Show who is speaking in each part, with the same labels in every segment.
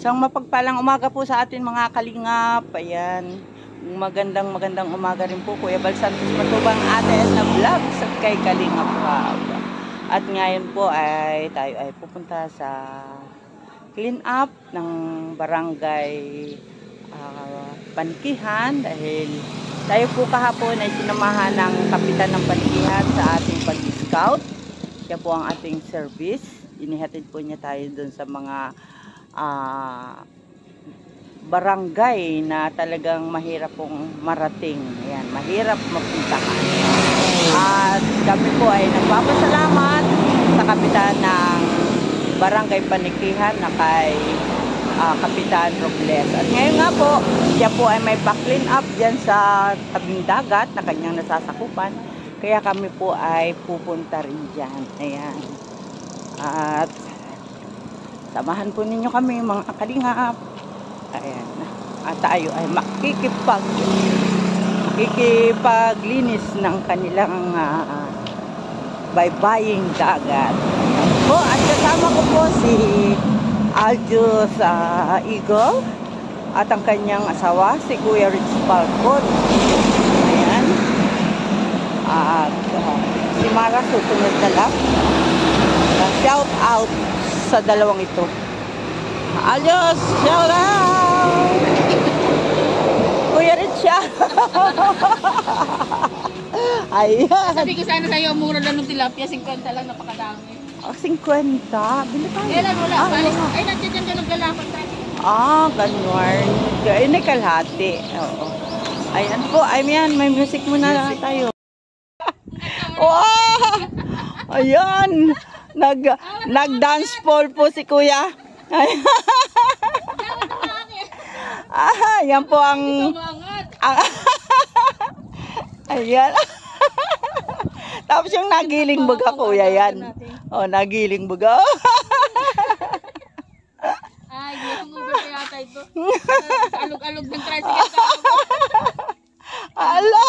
Speaker 1: Isang mapagpalang umaga po sa atin mga kalingap. Ayan. Magandang umaga rin po. Kuya Bal Santos Matubang ate na vlog sa kay Kalingap Rob. At ngayon po ay tayo ay pupunta sa clean up ng barangay Panikihan dahil tayo po kahapon ay sinamahan ng kapitan ng Panikihan sa ating pag-scout. Siya po ang ating service. Inihatid po niya tayo dun sa mga barangay na talagang mahirap pong marating. Ayan, mahirap mapuntahan. At kami po ay nagpapasalamat sa kapitan ng barangay Panikihan na kay Kapitan Robles. At ngayon nga po, siya po ay may pa-clean up dyan sa tabing dagat na kanyang nasasakupan. Kaya kami po ay pupunta rin dyan. Ayan. At samahan po ninyo kami mga kalingap. Ayan. At tayo ay makikipaglinis ng kanilang baybaying dagat. Po, at kasama ko po si Aljus Eagle at ang kanyang asawa, si Kuya Rich Falcon. Ayan. At si Mara susunod na lang. Shout out sa dalawang ito. Aljus, shout out! Kuya Rich siya. Ayan.
Speaker 2: Sabi ko sana sa'yo, mura lang ng tilapia, 50 lang, napakadami.
Speaker 1: 50. Bili tayo.
Speaker 2: Kailan wala? Ay, nandiyan ka naglalapan tayo.
Speaker 1: Ganun. Ay, kalahati. Oo. Ayan po. Ayan, may music muna lang tayo. Wow! Ayan. Nag-dance pole po si Kuya. Ayan po ang ayan. Tapos yung nagiling baga, Kuya, yan. Nagiling baga.
Speaker 2: Ay, yung Uber pa yata ito. Alog-alog ng tricycle ka.
Speaker 1: Ala.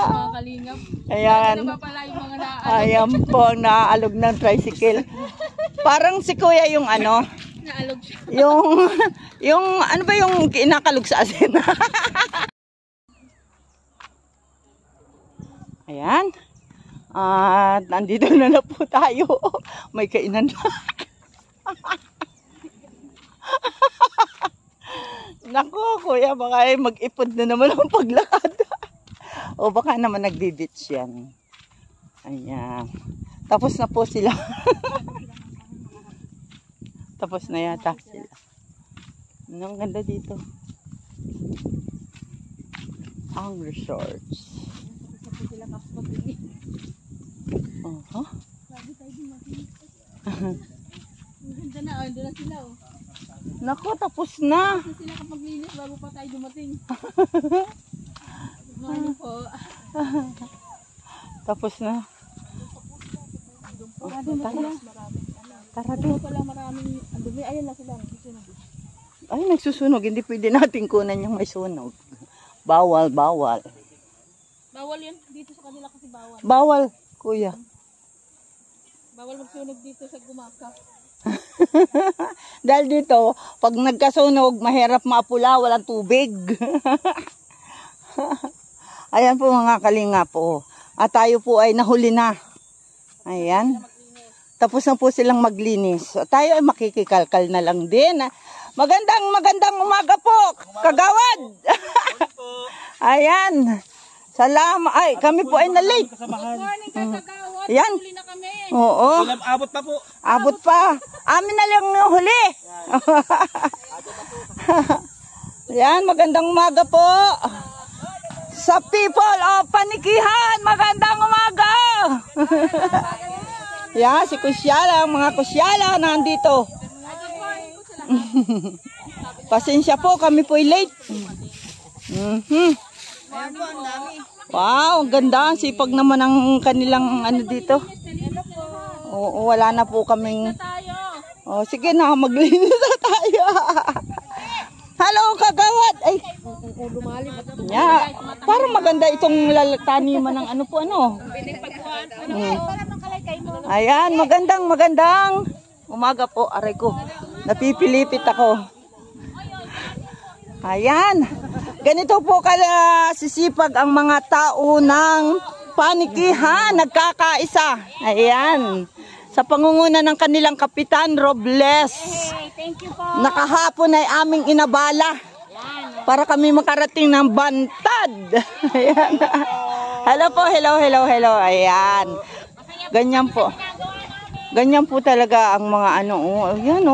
Speaker 2: Mga kalingap.
Speaker 1: Ayan. Ayan po ang naaalog ng tricycle. Parang si Kuya yung ano.
Speaker 2: Naalog siya.
Speaker 1: Yung ano ba yung kinakalog sa asin? Ayan. At nandito na po tayo. May kainan na. Naku, Kuya, baka mag-ipod na naman ang paglakad. O baka naman nagdi-ditch yan. Ayan. Tapos na po sila. Tapos na yata sila. Ang ganda dito. Ang resorts.
Speaker 2: Ganda na, doon na sila oh.
Speaker 1: Naku, tapos na.
Speaker 2: Tapos sila kapag linis bago pa tayo dumating. Ano po?
Speaker 1: Tapos na. Tara din.
Speaker 2: Pala maraming andumi. Ayun na sila.
Speaker 1: Ay, nagsusunog. Hindi pwede natin kunan yung may sunog. Bawal.
Speaker 2: Bawal yan. Dito sa kanila kasi bawal.
Speaker 1: Bawal, Kuya.
Speaker 2: Bawal magsunog dito sa Gumaka.
Speaker 1: Dahil dito, pag nagkasunog, mahirap maapula, walang tubig. Ayan po mga kalinga po. At tayo po ay nahuli na. Ayan. Tapos na po silang maglinis. So, tayo ay makikikalkal na lang din. Magandang umaga po, kagawad. Ayan. Salamat. Ay, kami po ay na-late.
Speaker 2: Good morning kay kagawad.
Speaker 1: Ayan.
Speaker 2: Huli na kami.
Speaker 1: Oo.
Speaker 3: Abot pa po.
Speaker 1: Abot pa. Amin na lang yung huli. Ayan, magandang umaga po. Sa people of Panikihan, magandang umaga. Yan, si Kusyala, mga Kusyala nandito. Pasensya po, kami po late. Wow, ang ganda. Sipag naman ang kanilang ano dito. Oo, wala na po kaming... sige na, maglinis na tayo. Hello, kagawad. Ay, parang maganda itong taniman ng ano po, ano. Ayan, magandang umaga po. Aray ko, napipilipit ako. Ayan. Ganito po kala sisipag ang mga tao ng panikihan. Nagkakaisa. Ayan. Sa pangunguna ng kanilang kapitan, Robles.
Speaker 2: Thank you po.
Speaker 1: Nakahapon ay aming inabala. Para kami makarating ng Bantad. Ayan. Hello po, hello. Ayan. Ganyan po. Ganyan po talaga ang mga ano. Ayan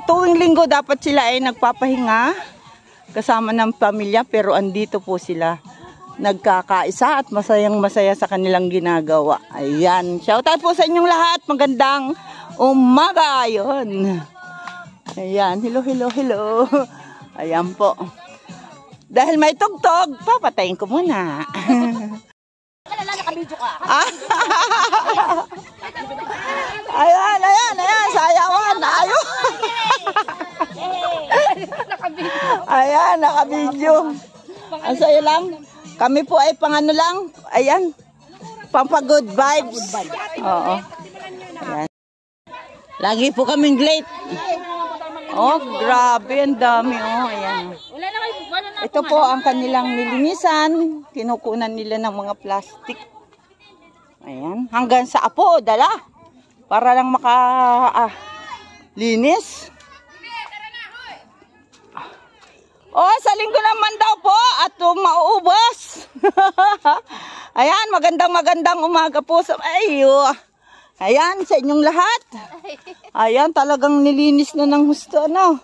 Speaker 1: tuwing linggo dapat sila ay nagpapahinga. Kasama ng pamilya pero andito po sila. Nagkakaisa at masayang-masaya sa kanilang ginagawa. Ayan. Shoutout po sa inyong lahat. Magandang umaga. Ayun. Ayan. Hello. Ayan po. Dahil may tugtog, papatayin ko muna.
Speaker 2: Nakabidyo ka.
Speaker 1: Ayan. Sayawan. Ayun. Ayan, nakabidyo. Ang saya lang. Kami po ay pangano lang. Ayan. Pampa-good vibes. Oo. Ayan. Lagi po kaming late. Oh, grabe. Ang dami. Ayan. Ito po ang kanilang nilinisan. Kinukunan nila ng mga plastic. Ayan. Hanggang sa apo, dala. Para lang linis. Oh, sa linggo naman daw po at mauubos. Ayan, magandang umaga po sa ayan, sa inyong lahat. Ayan, talagang nilinis na ng husto, ano?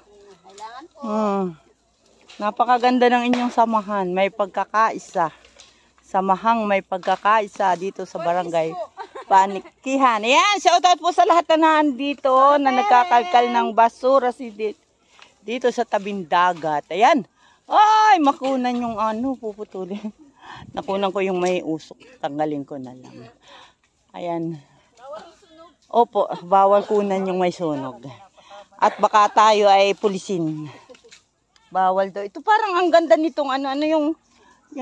Speaker 1: Napakaganda ng inyong samahan. May pagkakaisa. Samahang may pagkakaisa dito sa barangay Panikihan. Ayan, shoutout po sa lahat na nandito na nagkakalkal ng basura dito sa tabing dagat. Ayan. Ay, makunan yung puputulin. Nakunan ko yung may usok. Tanggalin ko na lang. Ayan. Opo, bawal kunan yung may sunog. At baka tayo ay pulisin. Bawal daw. Ito parang ang ganda nitong yung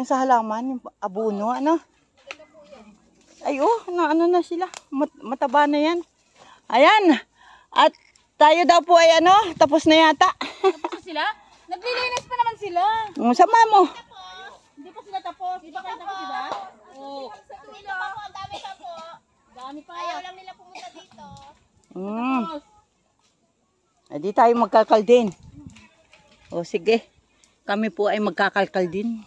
Speaker 1: sa halaman, yung abono, Ay, na sila. Mataba na yan. Ayan. At tayo daw po ay tapos na yata.
Speaker 2: Tapos na sila? Naglilinis pa naman sila.
Speaker 1: Sama mo.
Speaker 2: Hindi pa sila tapos. Di ba kayo tapos, diba? Oo.
Speaker 3: Ang dami pa po.
Speaker 2: Dami pa.
Speaker 3: Ayaw lang nila pumunta dito.
Speaker 1: Ay, di tayo magkalkal din. O, sige. Kami po ay magkakalkal din.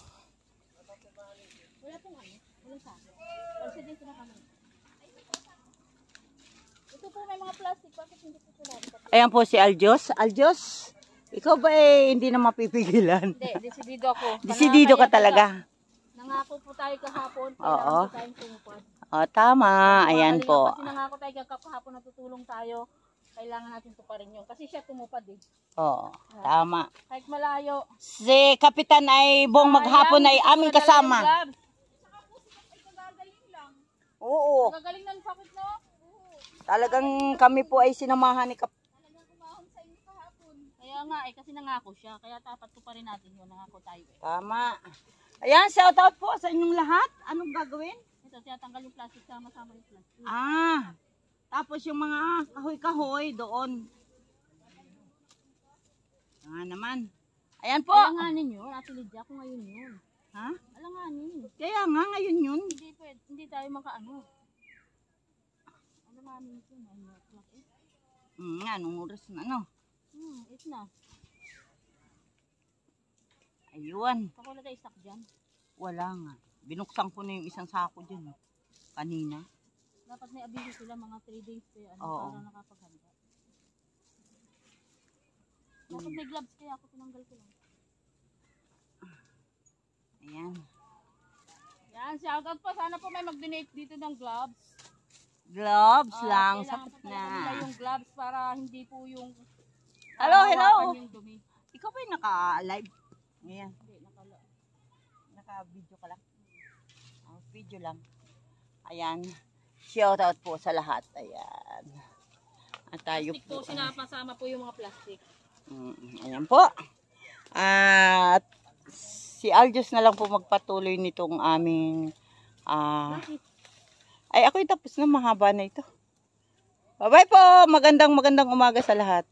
Speaker 2: Wala pong Wala sa akin. Presidente na kami. Ito po may mga plastic. Bakit hindi po sila?
Speaker 1: Ayan po si Aljos. Aljos, ikaw ba hindi na mapipigilan?
Speaker 2: Hindi, desidido ako.
Speaker 1: Desidido ka talaga.
Speaker 2: Nangako po tayo kahapon.
Speaker 1: Oo.
Speaker 2: Kailangan po tayong tumupad.
Speaker 1: O, tama. Ayan po.
Speaker 2: Kasi nangako tayo kahapon na tutulong tayo. Kailangan natin to pa rin yun. Kasi siya tumupad eh.
Speaker 1: Oo, tama.
Speaker 2: Kahit malayo.
Speaker 1: Si Kapitan ay buong maghapon ay aming kasama. Oo.
Speaker 2: Gagaling ng sakit, no?
Speaker 1: Talagang kami po ay sinamahan ni Kapitan.
Speaker 2: Kaya nga kasi nangako siya. Kaya dapat ko pa rin natin yun. Nangako tayo eh.
Speaker 1: Tama. Ayan, shoutout po sa inyong lahat. Anong gagawin?
Speaker 2: Ito, tinatanggal yung plastic. Sama-sama yung plastic.
Speaker 1: Tapos yung mga kahoy-kahoy doon. Naman. Ayan po.
Speaker 2: Alanganin yun. Ate Lydia, kung ngayon yun.
Speaker 1: Ha?
Speaker 2: Alanganin.
Speaker 1: Kaya nga, ngayon yun.
Speaker 2: Hindi pwede. Hindi tayo makaano. Alanganin ito.
Speaker 1: Anong oras na,
Speaker 2: It's na.
Speaker 1: Ayun.
Speaker 2: Pakuha tayo stock dyan.
Speaker 1: Wala nga. Binuksan ko na yung isang sako dyan. Kanina.
Speaker 2: Dapat may abiso sila mga 3 days kaya
Speaker 1: Oo.
Speaker 2: para nakapaghanda. Dapat may gloves kaya ako tinanggal ko lang.
Speaker 1: Ayan.
Speaker 2: Yan, shoutout po. Sana po may mag-donate dito ng gloves.
Speaker 1: Gloves lang.
Speaker 2: Kailangan
Speaker 1: Sapat
Speaker 2: po
Speaker 1: na.
Speaker 2: talaga nila yung gloves para hindi po yung
Speaker 1: Hello.
Speaker 2: yung dumi.
Speaker 1: Ikaw ba yung naka-live? Ayan.
Speaker 2: Hindi,
Speaker 1: Naka-video ka lang. Video lang. Ayan. Shoutout po sa lahat. Ayan. At tayo
Speaker 2: plastic
Speaker 1: po.
Speaker 2: po, sinapasama po yung mga plastic.
Speaker 1: Ayan po. At si Aljos na lang po magpatuloy nitong aming ay ako'y tapos na, mahaba na ito. Bye-bye po. Magandang umaga sa lahat.